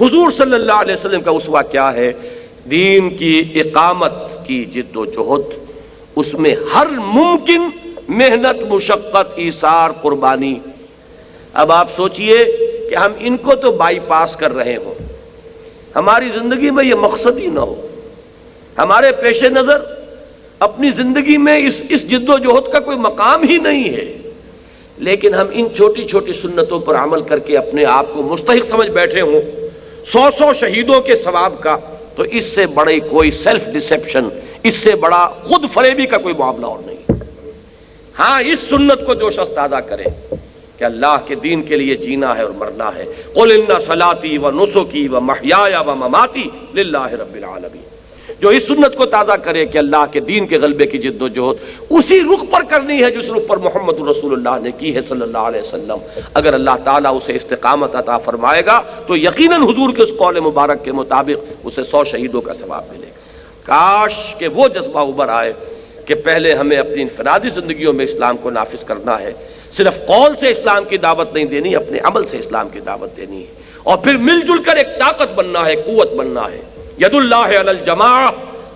حضور صلی اللہ علیہ وسلم کا اسوہ کیا ہے؟ دین کی اقامت کی جد و جہد، اس میں ہر ممکن محنت، مشقت، ایثار، قربانی۔ اب آپ سوچئے کہ ہم ان کو تو بائی پاس کر رہے ہوں، ہماری زندگی میں یہ مقصد ہی نہ ہو، ہمارے پیش نظر اپنی زندگی میں اس جد و جہد کا کوئی مقام ہی نہیں ہے، لیکن ہم ان چھوٹی چھوٹی سنتوں پر عمل کر کے اپنے آپ کو مستحق سمجھ بیٹھے ہوں 100 شہیدوں کے ثواب کا، تو اس سے بڑی کوئی سیلف ڈسیپشن، اس سے بڑا خود فریبی کا کوئی معاملہ اور نہیں۔ ہاں، اس سنت کو جو شخص ادا کرے کہ اللہ کے دین کے لیے جینا ہے اور مرنا ہے، قل ان صلاتی و نسکی و محیای و مماتی للہ رب العالمین، جو اس سنت کو تازہ کرے کہ اللہ کے دین کے غلبے کی جد و جہد اسی رخ پر کرنی ہے جس رخ پر محمد رسول اللہ نے کی ہے صلی اللہ علیہ وسلم، اگر اللہ تعالیٰ اسے استقامت عطا فرمائے گا تو یقیناً حضور کے اس قول مبارک کے مطابق اسے 100 شہیدوں کا ثواب ملے گا۔ کاش کہ وہ جذبہ ابھر آئے کہ پہلے ہمیں اپنی انفرادی زندگیوں میں اسلام کو نافذ کرنا ہے، صرف قول سے اسلام کی دعوت نہیں دینی، اپنے عمل سے اسلام کی دعوت دینی ہے، اور پھر مل جل کر ایک طاقت بننا ہے، قوت بننا ہے۔ ید اللہ علی الجماعہ،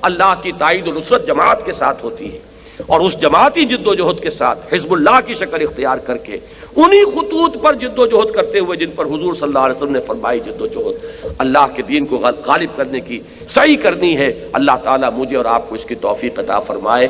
اللہ کی تائید و نصرت جماعت کے ساتھ ہوتی ہے، اور اس جماعتی جد و جہد کے ساتھ حزب اللہ کی شکل اختیار کر کے انہی خطوط پر جد و جہد کرتے ہوئے جن پر حضور صلی اللہ علیہ وسلم نے فرمائی جد و جہد، اللہ کے دین کو غالب کرنے کی سعی کرنی ہے۔ اللہ تعالیٰ مجھے اور آپ کو اس کی توفیق عطا فرمائے۔